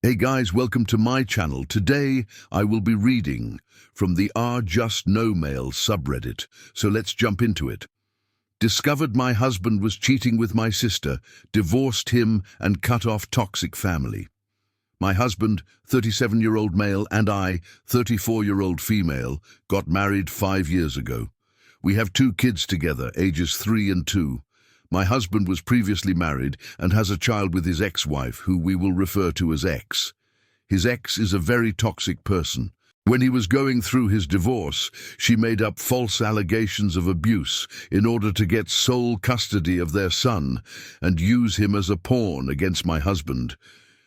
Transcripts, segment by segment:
Hey guys, welcome to my channel. Today I will be reading from the R Just No Mail subreddit, so let's jump into it. Discovered my husband was cheating with my sister, divorced him and cut off toxic family. My husband, 37-year-old male, and I, 34-year-old female, got married 5 years ago. We have 2 kids together, ages 3 and 2. My husband was previously married and has a child with his ex-wife, who we will refer to as X. His ex is a very toxic person. When he was going through his divorce, she made up false allegations of abuse in order to get sole custody of their son and use him as a pawn against my husband.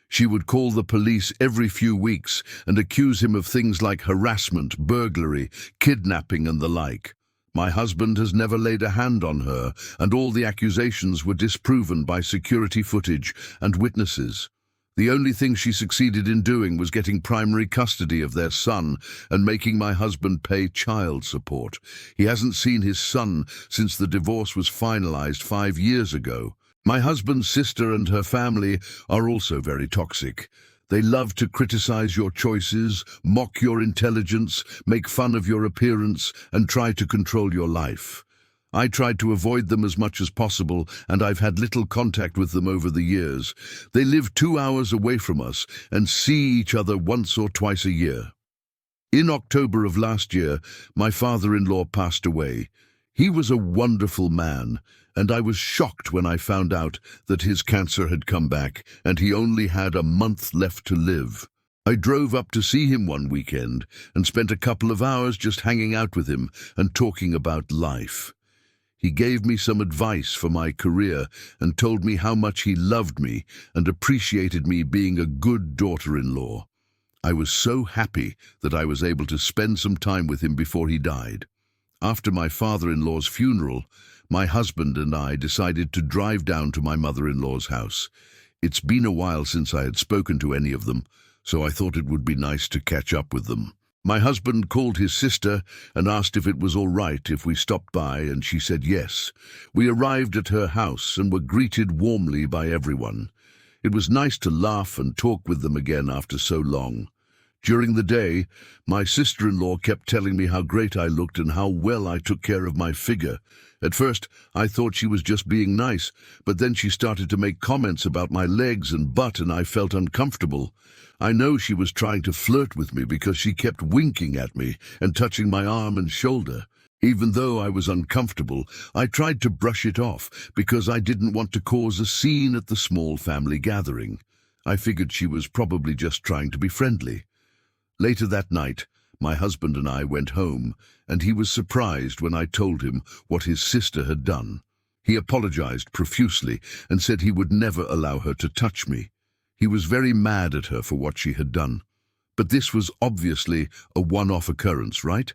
She would call the police every few weeks and accuse him of things like harassment, burglary, kidnapping and the like. My husband has never laid a hand on her, and all the accusations were disproven by security footage and witnesses. The only thing she succeeded in doing was getting primary custody of their son and making my husband pay child support. He hasn't seen his son since the divorce was finalized 5 years ago. My husband's sister and her family are also very toxic. They love to criticize your choices, mock your intelligence, make fun of your appearance, and try to control your life. I tried to avoid them as much as possible, and I've had little contact with them over the years. They live 2 hours away from us and see each other once or twice a year. In October of last year, my father-in-law passed away. He was a wonderful man, and I was shocked when I found out that his cancer had come back and he only had a month left to live. I drove up to see him one weekend and spent a couple of hours just hanging out with him and talking about life. He gave me some advice for my career and told me how much he loved me and appreciated me being a good daughter-in-law. I was so happy that I was able to spend some time with him before he died. After my father-in-law's funeral, my husband and I decided to drive down to my mother-in-law's house. It's been a while since I had spoken to any of them, so I thought it would be nice to catch up with them. My husband called his sister and asked if it was all right if we stopped by, and she said yes. We arrived at her house and were greeted warmly by everyone. It was nice to laugh and talk with them again after so long. During the day, my sister-in-law kept telling me how great I looked and how well I took care of my figure. At first, I thought she was just being nice, but then she started to make comments about my legs and butt, and I felt uncomfortable. I know she was trying to flirt with me because she kept winking at me and touching my arm and shoulder. Even though I was uncomfortable, I tried to brush it off because I didn't want to cause a scene at the small family gathering. I figured she was probably just trying to be friendly. Later that night, my husband and I went home, and he was surprised when I told him what his sister had done. He apologized profusely and said he would never allow her to touch me. He was very mad at her for what she had done. But this was obviously a one-off occurrence, right?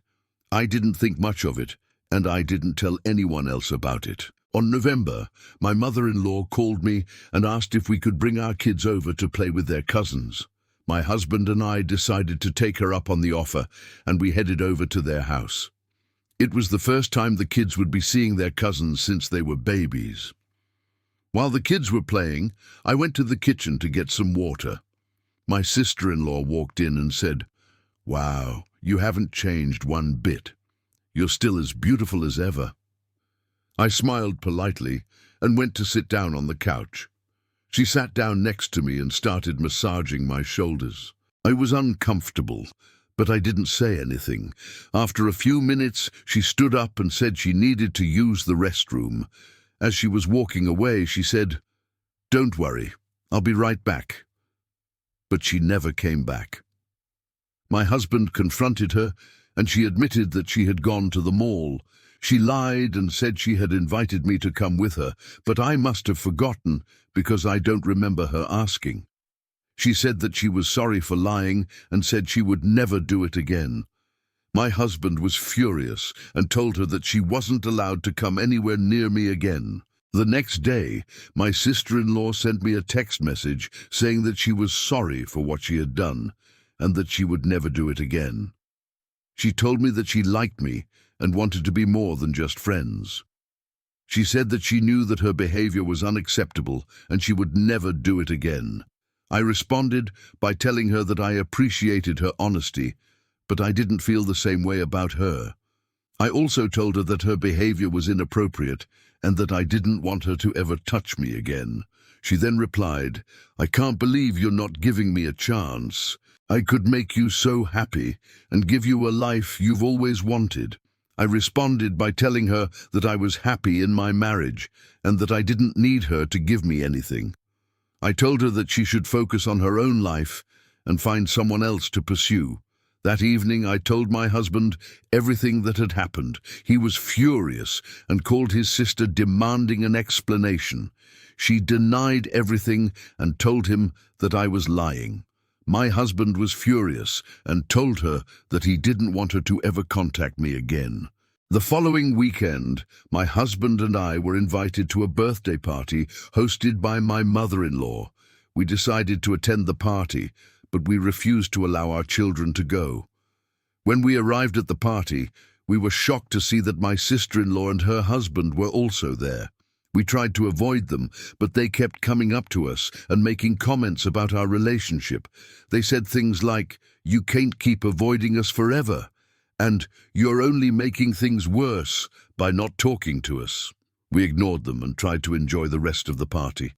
I didn't think much of it, and I didn't tell anyone else about it. On November, my mother-in-law called me and asked if we could bring our kids over to play with their cousins. My husband and I decided to take her up on the offer, and we headed over to their house. It was the first time the kids would be seeing their cousins since they were babies. While the kids were playing, I went to the kitchen to get some water. My sister-in-law walked in and said, "Wow, you haven't changed one bit. You're still as beautiful as ever." I smiled politely and went to sit down on the couch. She sat down next to me and started massaging my shoulders. I was uncomfortable, but I didn't say anything. After a few minutes, she stood up and said she needed to use the restroom. As she was walking away, she said, "Don't worry, I'll be right back." But she never came back. My husband confronted her, and she admitted that she had gone to the mall. She lied and said she had invited me to come with her, but I must have forgotten because I don't remember her asking. She said that she was sorry for lying and said she would never do it again. My husband was furious and told her that she wasn't allowed to come anywhere near me again. The next day, my sister-in-law sent me a text message saying that she was sorry for what she had done and that she would never do it again. She told me that she liked me and wanted to be more than just friends. She said that she knew that her behavior was unacceptable and she would never do it again. I responded by telling her that I appreciated her honesty, but I didn't feel the same way about her. I also told her that her behavior was inappropriate and that I didn't want her to ever touch me again. She then replied, "I can't believe you're not giving me a chance. I could make you so happy and give you a life you've always wanted." I responded by telling her that I was happy in my marriage and that I didn't need her to give me anything. I told her that she should focus on her own life and find someone else to pursue. That evening I told my husband everything that had happened. He was furious and called his sister, demanding an explanation. She denied everything and told him that I was lying. My husband was furious and told her that he didn't want her to ever contact me again. The following weekend, my husband and I were invited to a birthday party hosted by my mother-in-law. We decided to attend the party, but we refused to allow our children to go. When we arrived at the party, we were shocked to see that my sister-in-law and her husband were also there. We tried to avoid them, but they kept coming up to us and making comments about our relationship. They said things like, "You can't keep avoiding us forever," and "You're only making things worse by not talking to us." We ignored them and tried to enjoy the rest of the party.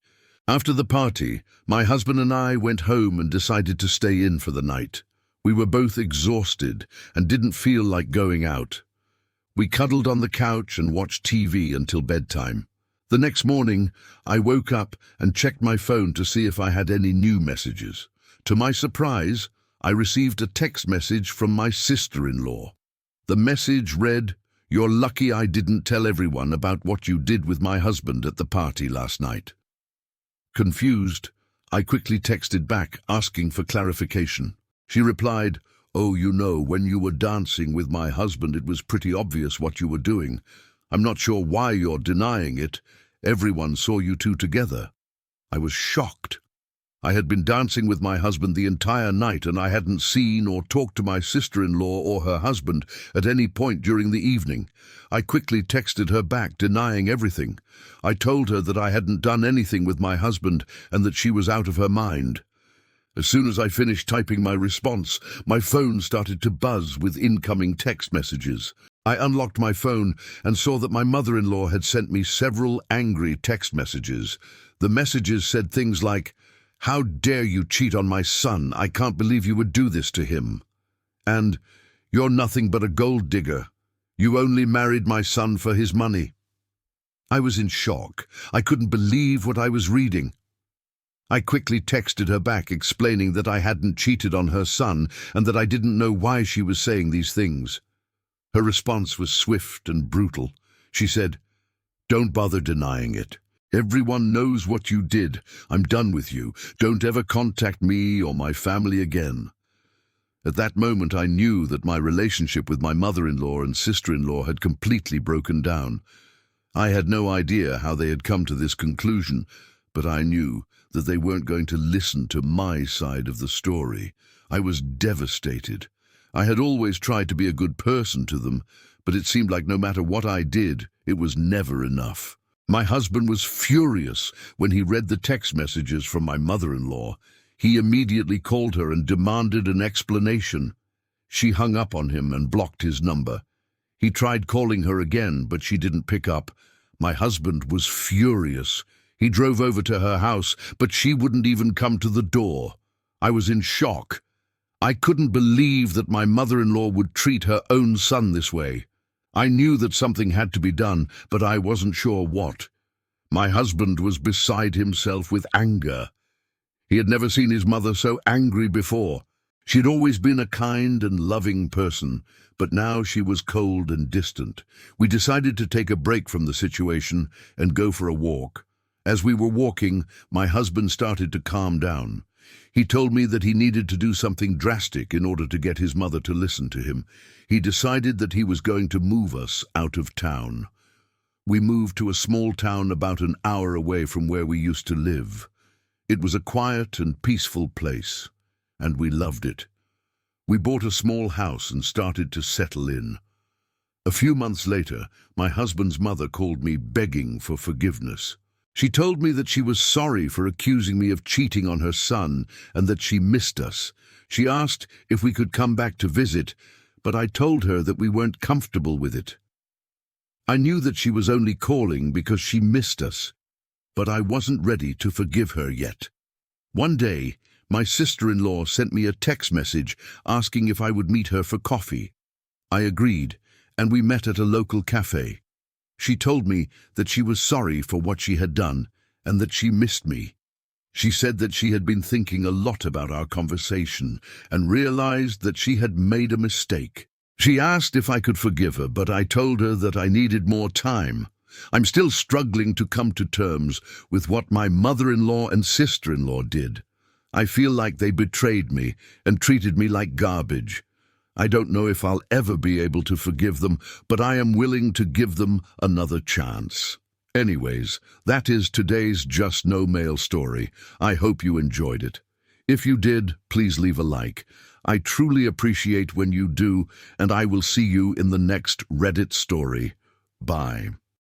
After the party, my husband and I went home and decided to stay in for the night. We were both exhausted and didn't feel like going out. We cuddled on the couch and watched TV until bedtime. The next morning, I woke up and checked my phone to see if I had any new messages. To my surprise, I received a text message from my sister-in-law. The message read, "You're lucky I didn't tell everyone about what you did with my husband at the party last night." Confused, I quickly texted back, asking for clarification. She replied, "Oh, when you were dancing with my husband, it was pretty obvious what you were doing. I'm not sure why you're denying it. Everyone saw you two together." I was shocked. I had been dancing with my husband the entire night, and I hadn't seen or talked to my sister-in-law or her husband at any point during the evening. I quickly texted her back, denying everything. I told her that I hadn't done anything with my husband and that she was out of her mind. As soon as I finished typing my response, my phone started to buzz with incoming text messages. I unlocked my phone and saw that my mother-in-law had sent me several angry text messages. The messages said things like, "How dare you cheat on my son? I can't believe you would do this to him." And, "You're nothing but a gold digger. You only married my son for his money." I was in shock. I couldn't believe what I was reading. I quickly texted her back, explaining that I hadn't cheated on her son and that I didn't know why she was saying these things. Her response was swift and brutal. She said, "Don't bother denying it. Everyone knows what you did. I'm done with you. Don't ever contact me or my family again." At that moment, I knew that my relationship with my mother-in-law and sister-in-law had completely broken down. I had no idea how they had come to this conclusion, but I knew that they weren't going to listen to my side of the story. I was devastated. I had always tried to be a good person to them, but it seemed like no matter what I did, it was never enough. My husband was furious when he read the text messages from my mother-in-law. He immediately called her and demanded an explanation. She hung up on him and blocked his number. He tried calling her again, but she didn't pick up. My husband was furious. He drove over to her house, but she wouldn't even come to the door. I was in shock. I couldn't believe that my mother-in-law would treat her own son this way. I knew that something had to be done, but I wasn't sure what. My husband was beside himself with anger. He had never seen his mother so angry before. She'd always been a kind and loving person, but now she was cold and distant. We decided to take a break from the situation and go for a walk. As we were walking, my husband started to calm down. He told me that he needed to do something drastic in order to get his mother to listen to him. He decided that he was going to move us out of town. We moved to a small town about an hour away from where we used to live. It was a quiet and peaceful place, and we loved it. We bought a small house and started to settle in. A few months later, my husband's mother called me begging for forgiveness. She told me that she was sorry for accusing me of cheating on her son and that she missed us. She asked if we could come back to visit, but I told her that we weren't comfortable with it. I knew that she was only calling because she missed us, but I wasn't ready to forgive her yet. One day, my sister-in-law sent me a text message asking if I would meet her for coffee. I agreed, and we met at a local cafe. She told me that she was sorry for what she had done and that she missed me. She said that she had been thinking a lot about our conversation and realized that she had made a mistake. She asked if I could forgive her, but I told her that I needed more time. I'm still struggling to come to terms with what my mother-in-law and sister-in-law did. I feel like they betrayed me and treated me like garbage. I don't know if I'll ever be able to forgive them, but I am willing to give them another chance. Anyways, that is today's Just No Mail story. I hope you enjoyed it. If you did, please leave a like. I truly appreciate when you do, and I will see you in the next Reddit story. Bye.